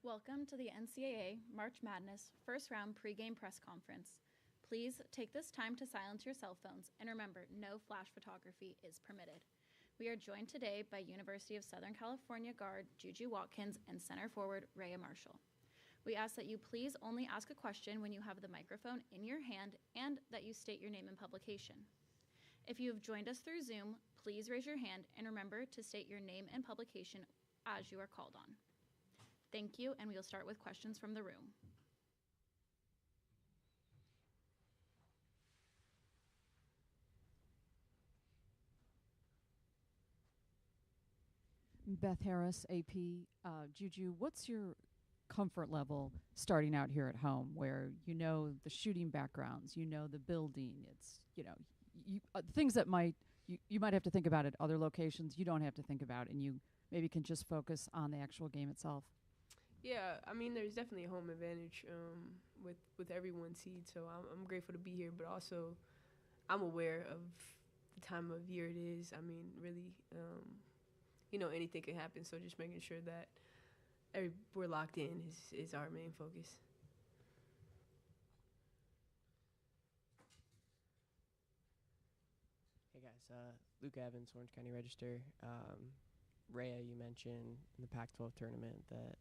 Welcome to the NCAA March Madness first round pregame press conference. Please take this time to silence your cell phones and remember no flash photography is permitted. We are joined today by University of Southern California guard Juju Watkins and center forward Rhea Marshall. We ask that you please only ask a question when you have the microphone in your hand and that you state your name and publication. If you have joined us through Zoom, please raise your hand and remember to state your name and publication as you are called on. Thank you, and we'll start with questions from the room. Beth Harris, AP. Juju, what's your comfort level starting out here at home where you know the shooting backgrounds, you know the building, it's, things that you might have to think about at other locations, you don't have to think about, and you maybe can just focus on the actual game itself? Yeah, I mean, there's definitely a home advantage with every seed, so I'm grateful to be here, but also I'm aware of the time of year it is. I mean, really, anything can happen, so just making sure that we're locked in is our main focus. Hey guys, Luke Evans, Orange County Register. Rhea, you mentioned in the Pac-12 tournament that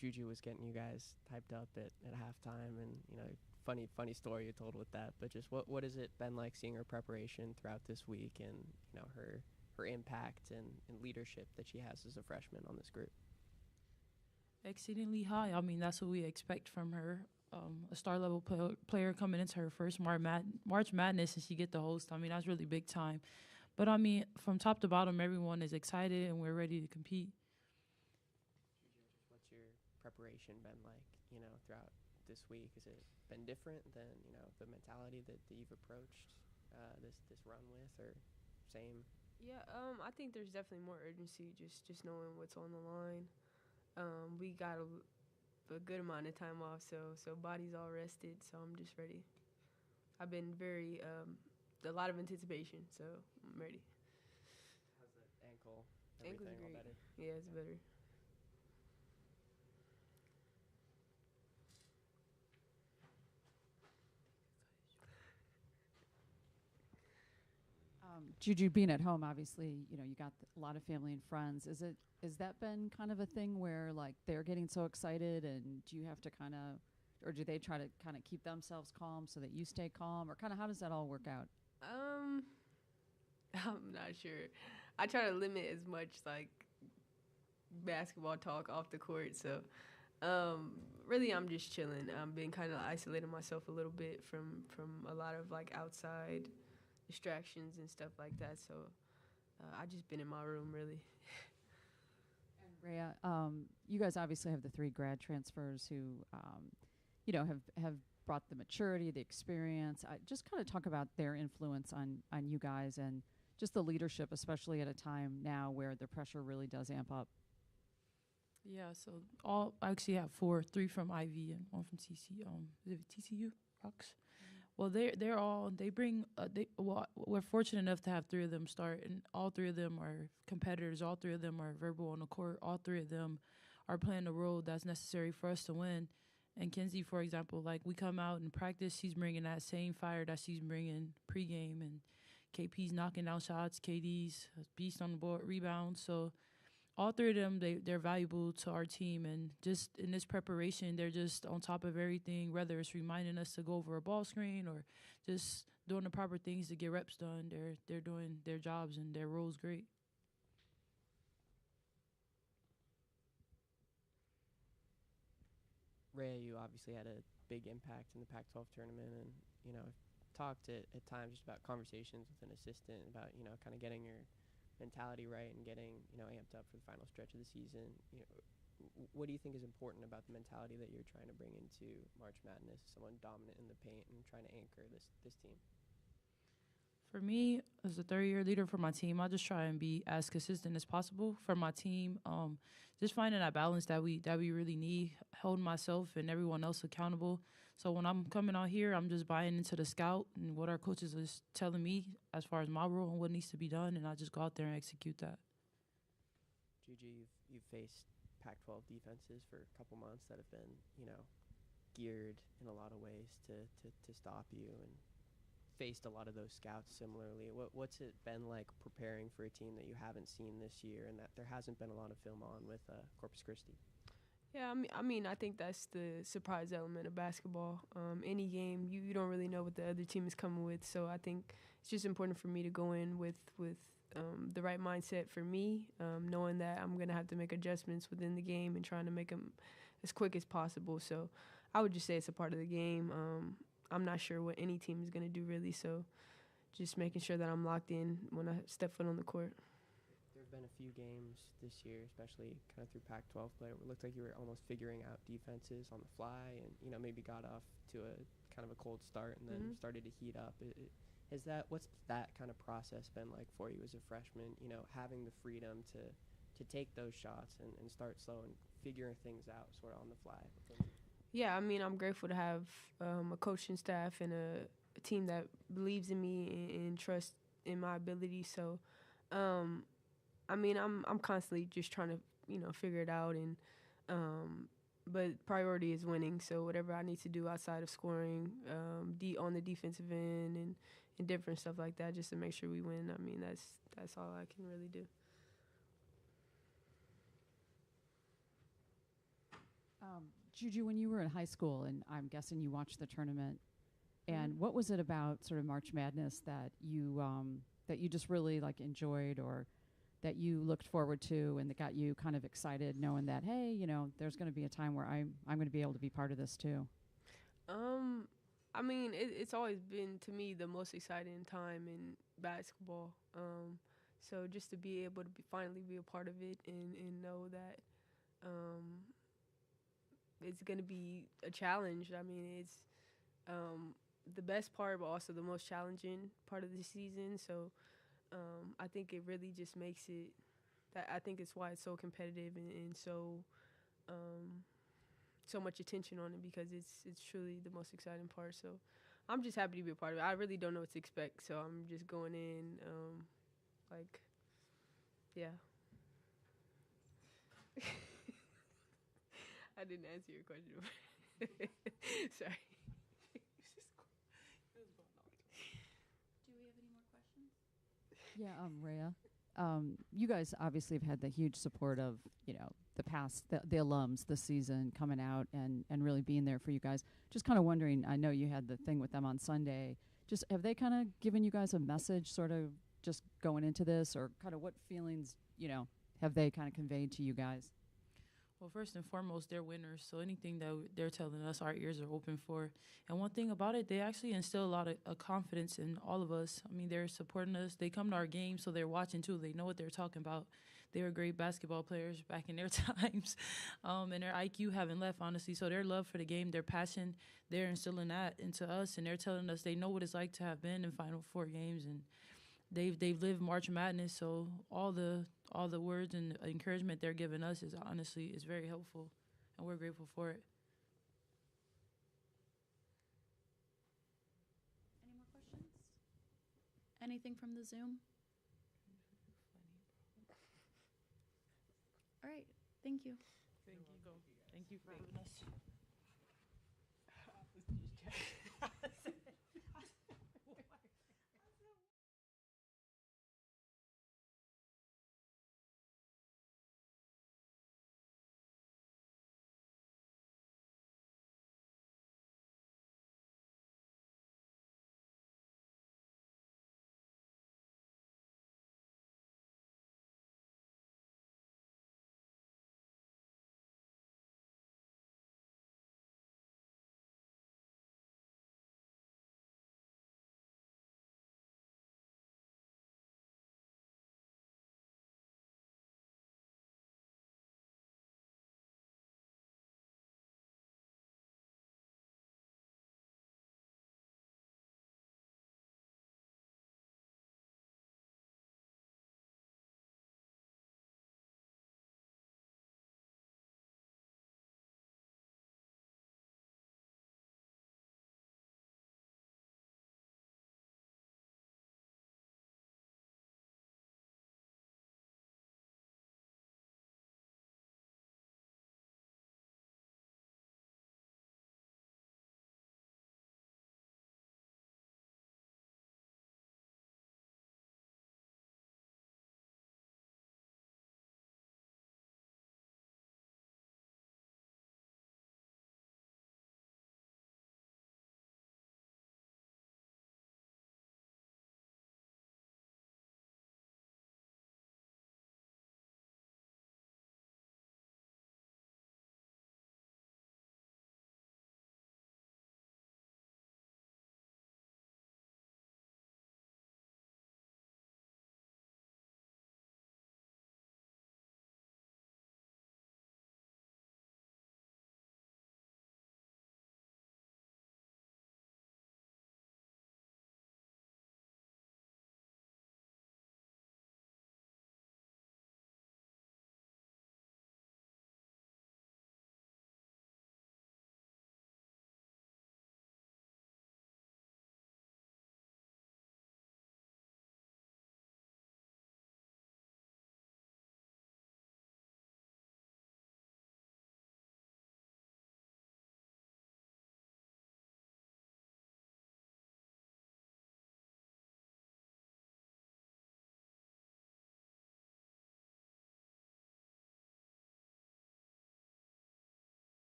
Juju was getting you guys hyped up at halftime, and funny story you told with that. But just what has it been like seeing her preparation throughout this week, and her impact and leadership that she has as a freshman on this group? Exceedingly high. I mean, that's what we expect from her. A star-level player coming into her first March Madness, and she get the host. I mean, that's really big time. But, I mean, from top to bottom, everyone is excited, and we're ready to compete. What's your preparation been like, throughout this week? Has it been different than, the mentality that you've approached this run with, or same? Yeah, I think there's definitely more urgency just knowing what's on the line. We got a good amount of time off, so body's all rested, so I'm just ready. I've been a lot of anticipation, so I'm ready. How's the ankle? Ankle's Everything all great. better? Yeah, it's better. Juju, being at home, obviously, you got a lot of family and friends. Is that been kind of a thing where, like, they're getting so excited, and do you have to or do they try to kind of keep themselves calm so that you stay calm, or kind of how does that all work out? I'm not sure. I try to limit as much, like, basketball talk off the court, so really I'm just chilling. I've been kind of isolating myself a little bit from a lot of, like, outside distractions and stuff like that, so I just been in my room, really. And Rhea, you guys obviously have the 3 grad transfers who have brought the maturity, the experience. Just kind of talk about their influence on you guys and just the leadership, especially at a time now where the pressure really does amp up. Yeah, so I actually have 4, 3 from Ivy and 1 from TCU. Is it TCU? Rocks. Well, we're fortunate enough to have 3 of them start, and all 3 of them are competitors. All 3 of them are verbal on the court. All 3 of them are playing the role that's necessary for us to win. And Kenzie, for example, like, we come out and practice, she's bringing that same fire that she's bringing pregame, and KP's knocking down shots, KD's a beast on the board, rebounds. So all 3 of them, they're valuable to our team, and just in this preparation, they're just on top of everything, whether it's reminding us to go over a ball screen or just doing the proper things to get reps done. They're doing their jobs and their roles great. Rhea, you obviously had a big impact in the Pac-12 tournament, and talked at times just about conversations with an assistant about kind of getting your mentality right and getting amped up for the final stretch of the season. What do you think is important about the mentality that you're trying to bring into March Madness, someone dominant in the paint and trying to anchor this team? For me, as a third-year leader for my team, I just try and be as consistent as possible for my team. Just finding that balance that we really need, holding myself and everyone else accountable. So when I'm coming out here, I'm just buying into the scout and what our coaches is telling me as far as my role and what needs to be done, and I just go out there and execute that. Gigi, you've faced Pac-12 defenses for a couple months that have been, geared in a lot of ways to stop you, and faced a lot of those scouts similarly. What's it been like preparing for a team that you haven't seen this year and that there hasn't been a lot of film on with Corpus Christi? Yeah, I think that's the surprise element of basketball. Any game, you don't really know what the other team is coming with, so I think it's just important for me to go in with the right mindset for me, knowing that I'm going to have to make adjustments within the game and trying to make them as quick as possible. So I would just say it's a part of the game. I'm not sure what any team is going to do really, so just making sure that I'm locked in when I step foot on the court. There have been a few games this year, especially kind of through Pac-12 play, where it looked like you were almost figuring out defenses on the fly and, maybe got off to a kind of a cold start and then started to heat up. What's that kind of process been like for you as a freshman, having the freedom to take those shots and start slow and figuring things out sort of on the fly? Yeah, I'm grateful to have a coaching staff and a team that believes in me and trusts in my ability. So, I'm constantly just trying to, figure it out, and but priority is winning. So whatever I need to do outside of scoring, on the defensive end and different stuff like that, just to make sure we win. That's all I can really do. Juju, when you were in high school, and I'm guessing you watched the tournament, and what was it about sort of March Madness that you just really enjoyed, or that you looked forward to, and that got you kind of excited, knowing that, hey, there's going to be a time where I'm going to be able to be part of this too? It's always been, to me, the most exciting time in basketball. So just to be able to finally be a part of it and know that it's going to be a challenge. It's the best part, but also the most challenging part of the season. So I think it really just makes it that I think it's why it's so competitive and so so much attention on it, because it's truly the most exciting part. So I'm just happy to be a part of it. I really don't know what to expect, so I'm just going in yeah. I didn't answer your question. Sorry. Do we have any more questions? Yeah, Rhea, you guys obviously have had the huge support of, the alums this season coming out and really being there for you guys. Just kind of wondering, I know you had the thing with them on Sunday. Just have they kind of given you guys a message sort of just going into this, or kind of what feelings, have they kind of conveyed to you guys? Well, first and foremost, they're winners, so anything that they're telling us, our ears are open for. And one thing about it, they actually instill a lot of confidence in all of us. They're supporting us. They come to our games, so they're watching too. They know what they're talking about. They were great basketball players back in their times, and their IQ haven't left, honestly. So their love for the game, their passion, they're instilling that into us, and they're telling us they know what it's like to have been in Final Four games, and they've lived March Madness. So all the words and encouragement they're giving us is very helpful, and we're grateful for it. Any more questions? Anything from the Zoom? All right. Thank you. Thank you for having us.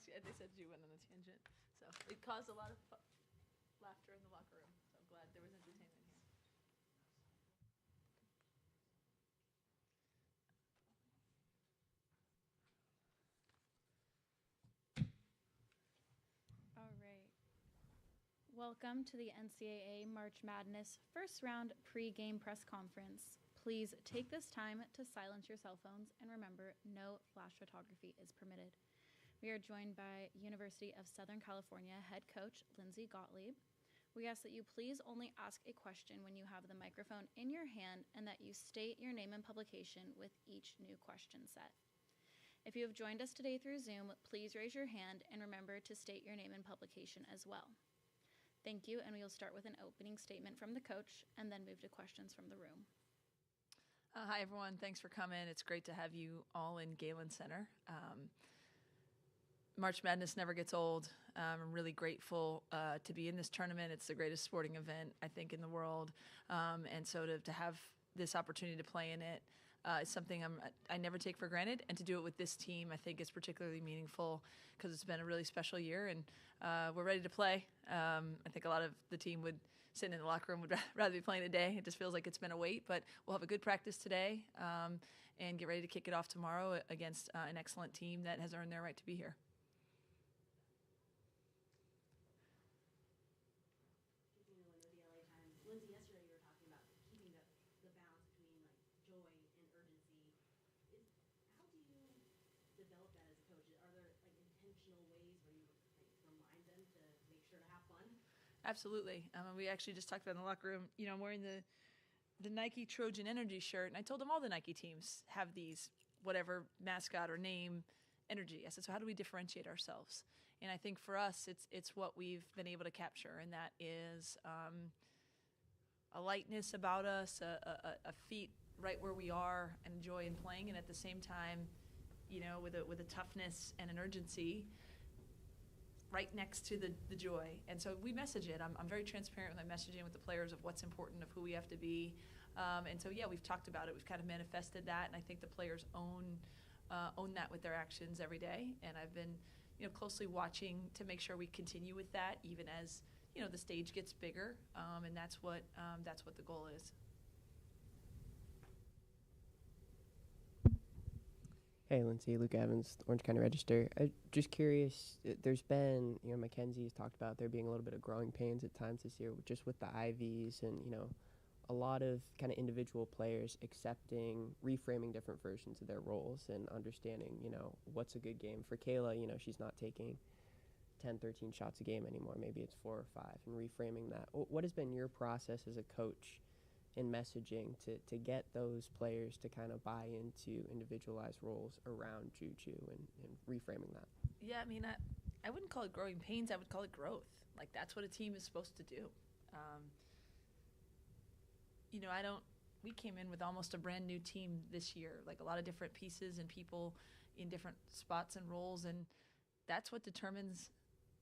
They said you went on a tangent. So it caused a lot of laughter in the locker room. So I'm glad there was entertainment here. All right. Welcome to the NCAA March Madness first round pregame press conference. Please take this time to silence your cell phones and remember, no flash photography is permitted. We are joined by University of Southern California head coach Lindsay Gottlieb. We ask that you please only ask a question when you have the microphone in your hand and that you state your name and publication with each new question set. If you have joined us today through Zoom, please raise your hand and remember to state your name and publication as well. Thank you, and we will start with an opening statement from the coach and then move to questions from the room. Hi, everyone. Thanks for coming. It's great to have you all in Galen Center. March Madness never gets old. I'm really grateful to be in this tournament. It's the greatest sporting event, I think, in the world. And so to have this opportunity to play in it is something I never take for granted. And to do it with this team, I think is particularly meaningful because it's been a really special year. And we're ready to play. I think a lot of the team would sitting in the locker room would rather be playing today. It just feels like it's been a wait, but we'll have a good practice today and get ready to kick it off tomorrow against an excellent team that has earned their right to be here. Lindsay, yesterday you were talking about keeping the balance between joy and urgency. How do you develop that as a coach? Are there intentional ways where you remind them to make sure to have fun? Absolutely. We actually just talked about in the locker room. I'm wearing the Nike Trojan Energy shirt, and I told them all the Nike teams have these, whatever mascot or name, energy. I said, so how do we differentiate ourselves? And I think for us, it's what we've been able to capture, and that is a lightness about us, a feet right where we are, and joy in playing, and at the same time, with a toughness and an urgency right next to the joy. And so we message it. I'm very transparent with my messaging with the players of what's important, of who we have to be. And so, yeah, we've talked about it. We've kind of manifested that, and I think the players own that with their actions every day. And I've been, closely watching to make sure we continue with that, even as, the stage gets bigger. And that's what the goal is. Hey, Lindsay, Luke Evans, Orange County Register. Just curious, there's been, Mackenzie's talked about there being a little bit of growing pains at times this year, just with the IVs and, a lot of kind of individual players accepting, reframing different versions of their roles and understanding, what's a good game. For Kayla, she's not taking 10, 13 shots a game anymore. Maybe it's 4 or 5, and reframing that. What has been your process as a coach in messaging to get those players to kind of buy into individualized roles around Juju and reframing that? Yeah, I wouldn't call it growing pains. I would call it growth. That's what a team is supposed to do. We came in with almost a brand new team this year, a lot of different pieces and people in different spots and roles, and that's what determines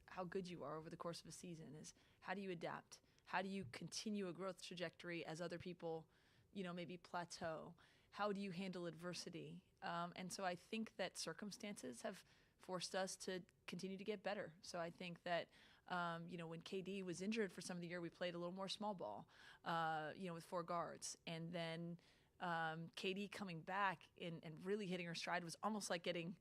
how good you are over the course of a season is how do you adapt? How do you continue a growth trajectory as other people, maybe plateau? How do you handle adversity? And so I think that circumstances have forced us to continue to get better. So I think that, when KD was injured for some of the year, we played a little more small ball, with 4 guards. And then KD coming back and really hitting her stride was almost like getting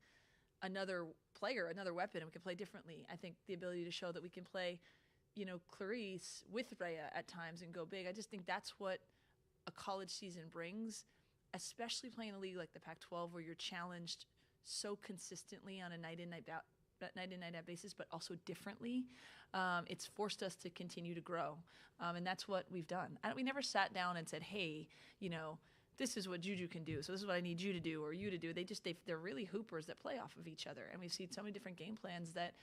another player, another weapon, and we can play differently. I think the ability to show that we can play Clarice with Rhea at times and go big. I just think that's what a college season brings, especially playing in a league like the Pac-12 where you're challenged so consistently on a night in, night out basis, but also differently. It's forced us to continue to grow, and that's what we've done. We never sat down and said, hey, this is what Juju can do, so this is what I need you to do or you to do. They're really hoopers that play off of each other, and we've seen so many different game plans that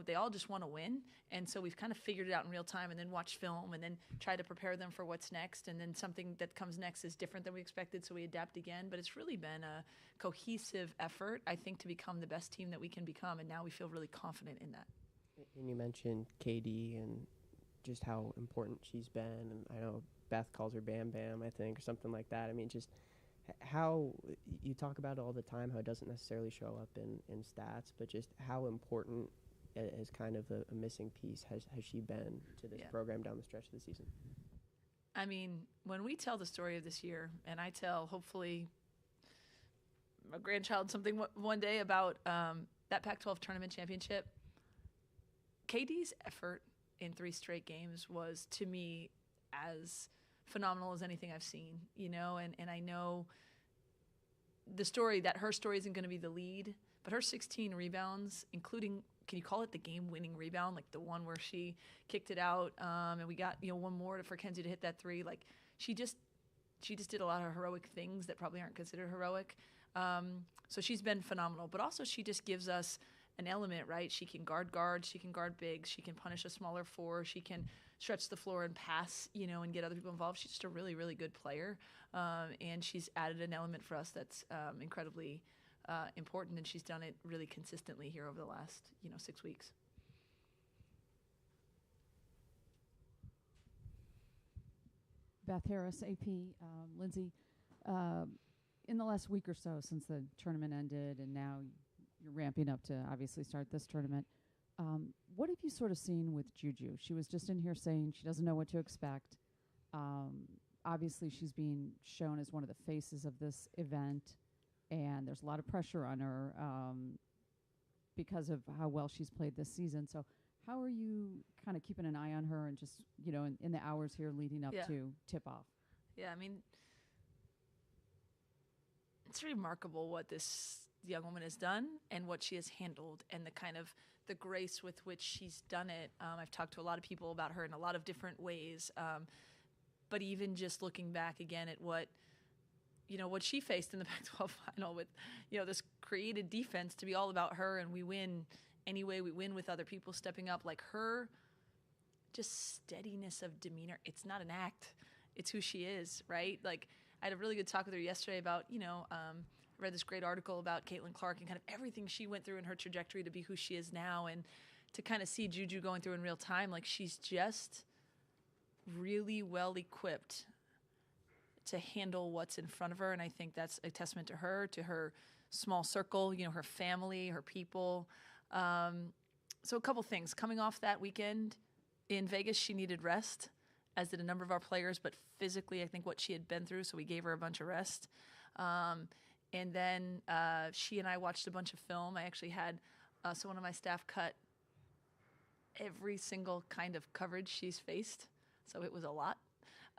they all just want to win. And so we've kind of figured it out in real time and then watched film and then try to prepare them for what's next. And then something that comes next is different than we expected, so we adapt again. But it's really been a cohesive effort, I think, to become the best team that we can become. And now we feel really confident in that. And you mentioned KD and just how important she's been. And I know Beth calls her Bam Bam, I think, or something like that. Just How you talk about it all the time, how it doesn't necessarily show up in stats, but just how important as kind of a missing piece has she been to this program down the stretch of the season? I mean, when we tell the story of this year, and I tell hopefully my grandchild something one day about that Pac-12 tournament championship, KD's effort in 3 straight games was, to me, as phenomenal as anything I've seen, and I know the story that her story isn't going to be the lead, but her 16 rebounds, including, can you call it the game-winning rebound, like the one where she kicked it out, and we got one more for Kenzie to hit that 3. Like she just did a lot of heroic things that probably aren't considered heroic. So she's been phenomenal, but also she just gives us an element, right? She can guard guards, she can guard bigs, she can punish a smaller 4, she can stretch the floor and pass, and get other people involved. She's just a really, really good player, and she's added an element for us that's incredibly important, and she's done it really consistently here over the last 6 weeks. Beth Harris, AP, Lindsay, in the last week or so since the tournament ended, and now you're ramping up to obviously start this tournament, what have you sort of seen with Juju? She was just in here saying she doesn't know what to expect. Obviously, she's being shown as one of the faces of this event, and there's a lot of pressure on her because of how well she's played this season. So how are you kind of keeping an eye on her and just, in the hours here leading up to tip-off? Yeah, I mean, it's remarkable what this young woman has done and what she has handled and the grace with which she's done it. I've talked to a lot of people about her in a lot of different ways, but even just looking back again at what she faced in the Pac-12 final with, this created defense to be all about her, and we win anyway. We win with other people stepping up. Like her just steadiness of demeanor. It's not an act. It's who she is, right? Like I had a really good talk with her yesterday about, I read this great article about Caitlin Clark and kind of everything she went through in her trajectory to be who she is now, and to kind of see Juju going through in real time. Like she's just really well equipped to handle what's in front of her, and I think that's a testament to her small circle, her family, her people. So a couple things. Coming off that weekend in Vegas, she needed rest, as did a number of our players, but physically I think what she had been through, so we gave her a bunch of rest. And then she and I watched a bunch of film. I actually had one of my staff cut every single kind of coverage she's faced, so it was a lot.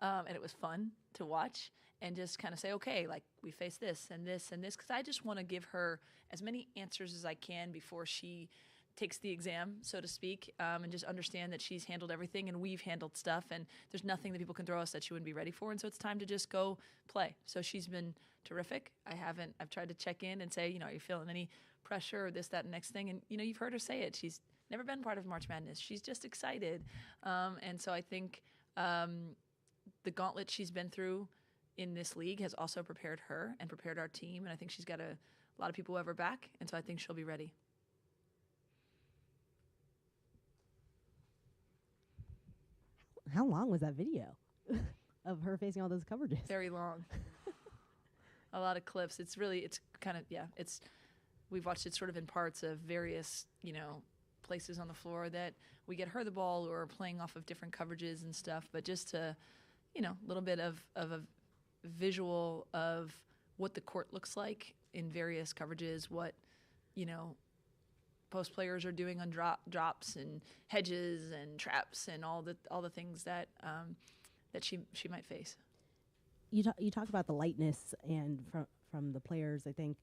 And it was fun to watch and just kind of say, okay, like we face this and this and this, because I just want to give her as many answers as I can before she takes the exam, so to speak, and just understand that she's handled everything and we've handled stuff, and there's nothing that people can throw us that she wouldn't be ready for, and so it's time to just go play. So she's been terrific. I've tried to check in and say, are you feeling any pressure or this, that, and next thing? And, you've heard her say it. She's never been part of March Madness. She's just excited. And so I think the gauntlet she's been through in this league has also prepared her and prepared our team, and I think she's got a lot of people who have her back, and so I think she'll be ready. How long was that video of her facing all those coverages? Very long. A lot of clips. We've watched it sort of in parts of various, places on the floor that we get her the ball or playing off of different coverages and stuff, but just to, a little bit of a visual of what the court looks like in various coverages, what, post players are doing on drops and hedges and traps and all the things that that she might face. You talk about the lightness and from the players. I think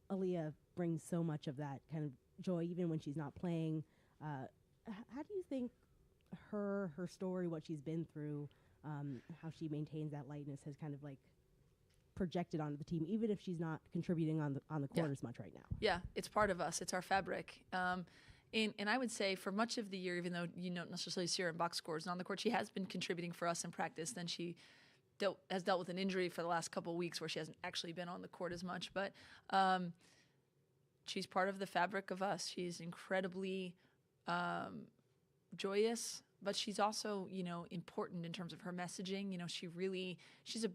Aaliyah brings so much of that kind of joy even when she's not playing. How do you think her story, what she's been through, how she maintains that lightness has kind of like projected onto the team, even if she's not contributing on the court as much right now? Yeah, it's part of us. It's our fabric. And I would say for much of the year, even though you don't necessarily see her in box scores and on the court, she has been contributing for us in practice. Then she has dealt with an injury for the last couple of weeks where she hasn't actually been on the court as much. But she's part of the fabric of us. She's incredibly joyous, but she's also, important in terms of her messaging. She's a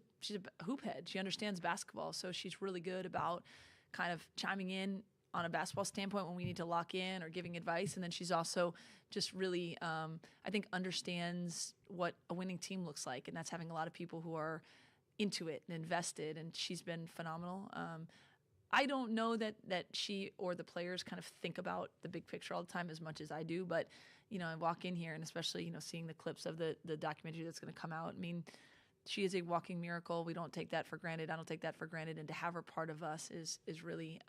hoop head. She understands basketball, so she's really good about kind of chiming in on a basketball standpoint when we need to lock in or giving advice. And then she's also just really, I think, understands what a winning team looks like, and that's having a lot of people who are into it and invested, and she's been phenomenal. I don't know that she or the players kind of think about the big picture all the time as much as I do, but I walk in here and especially, seeing the clips of the documentary that's going to come out. I mean, she is a walking miracle. We don't take that for granted. I don't take that for granted. And to have her part of us is really,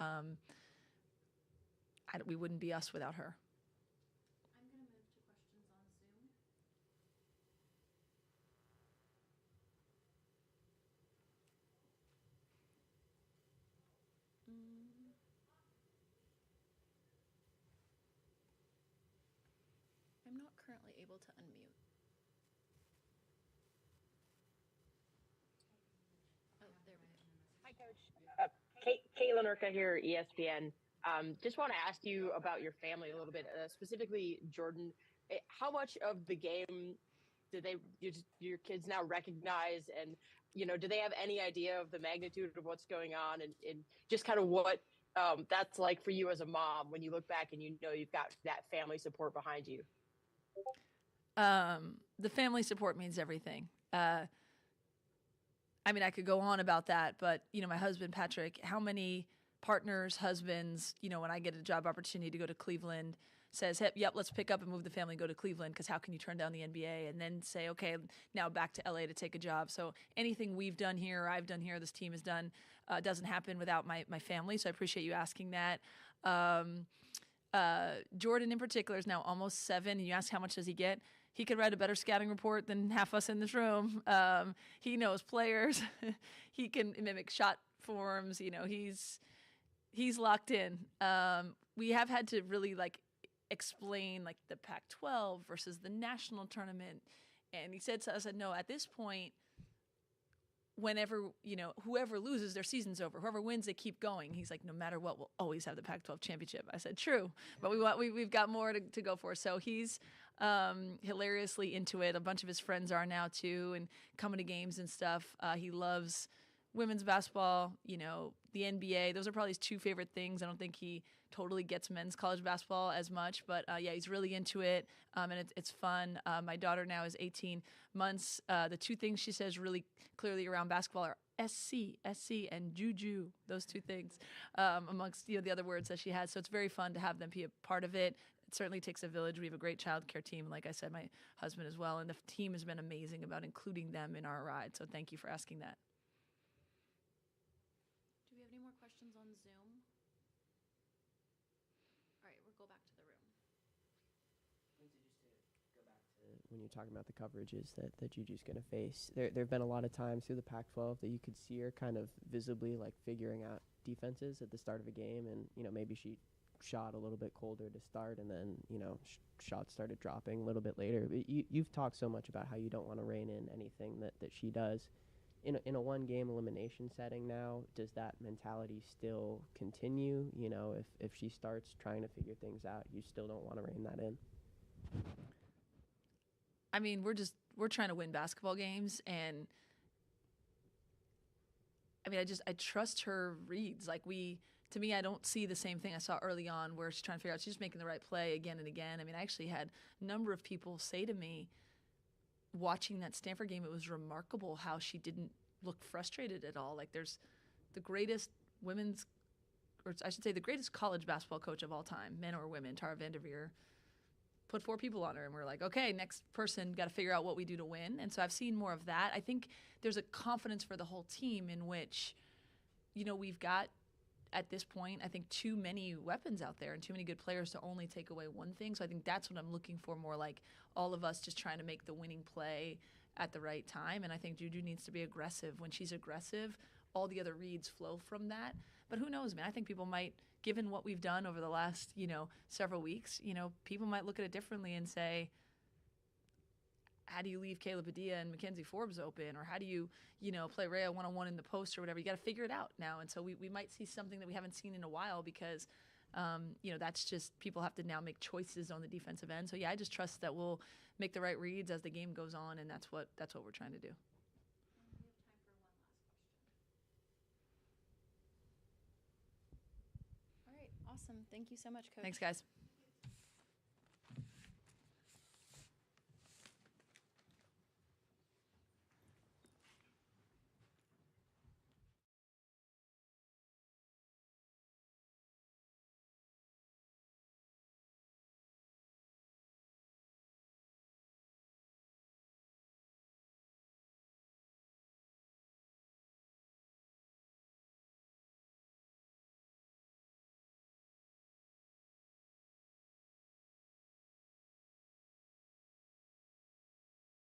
we wouldn't be us without her. I'm going to move to questions on Zoom. I'm not currently able to unmute. Oh, there we go. Hi, Coach. Caitlin Urca here, ESPN. Just want to ask you about your family a little bit, specifically Jordan. How much of the game do your kids now recognize, and do they have any idea of the magnitude of what's going on, and just kind of what that's like for you as a mom when you look back and you've got that family support behind you? The family support means everything. I mean, I could go on about that, but my husband Patrick, how many partners, husbands, when I get a job opportunity to go to Cleveland, says, yep, let's pick up and move the family and go to Cleveland, because how can you turn down the NBA and then say, okay, now back to LA to take a job? So anything we've done here, or I've done here, this team has done, doesn't happen without my family. So I appreciate you asking that. Jordan in particular is now almost 7, and you ask how much does he get? He could write a better scouting report than half us in this room. He knows players. He can mimic shot forms. He's locked in. We have had to really explain the Pac-12 versus the national tournament. And he said to us, no, at this point, whenever, whoever loses, their season's over. Whoever wins, they keep going. He's like, no matter what, we'll always have the Pac-12 championship. I said, true, but we've got more to go for. So he's hilariously into it. A bunch of his friends are now too, and coming to games and stuff. He loves women's basketball, the NBA. Those are probably his 2 favorite things. I don't think he totally gets men's college basketball as much, but yeah, he's really into it, and it's fun. My daughter now is 18 months. The 2 things she says really clearly around basketball are SC, and Juju. Those 2 things, amongst the other words that she has. So it's very fun to have them be a part of it. It certainly takes a village. We have a great child care team, like I said, my husband as well, and the team has been amazing about including them in our ride. So thank you for asking that. Do we have any more questions on Zoom? All right, we'll go back to the room. Lindsay, just to go back to when you're talking about the coverages that Juju's going to face, there have been a lot of times through the Pac-12 that you could see her kind of visibly figuring out defenses at the start of a game, and maybe she shot a little bit colder to start, and then shots started dropping a little bit later. But you've talked so much about how you don't want to rein in anything that she does. In a 1-game elimination setting now, does that mentality still continue? If she starts trying to figure things out, you still don't want to rein that in? I mean, we're trying to win basketball games, and I mean, I trust her reads. To me, I don't see the same thing I saw early on where she's trying to figure out, she's just making the right play again and again. I mean, I actually had a number of people say to me, watching that Stanford game, it was remarkable how she didn't look frustrated at all. There's the greatest women's, or I should say the greatest college basketball coach of all time, men or women, Tara Vanderveer, put 4 people on her, and we're like, okay, next person, got to figure out what we do to win. And so I've seen more of that. I think there's a confidence for the whole team in which, we've got, at this point, I think too many weapons out there and too many good players to only take away one thing. So I think that's what I'm looking for, more like all of us just trying to make the winning play at the right time. And I think Juju needs to be aggressive. When she's aggressive, all the other reads flow from that. But who knows, man? I think people might, given what we've done over the last, several weeks, people might look at it differently and say, how do you leave Caleb Padilla and Mackenzie Forbes open? Or how do you, play Rhea one-on-one in the post or whatever? You got to figure it out now. And so we might see something that we haven't seen in a while, because That's just people have to now make choices on the defensive end. So yeah, I just trust that we'll make the right reads as the game goes on, and that's what we're trying to do. All right, awesome. Thank you so much, Coach. Thanks, guys.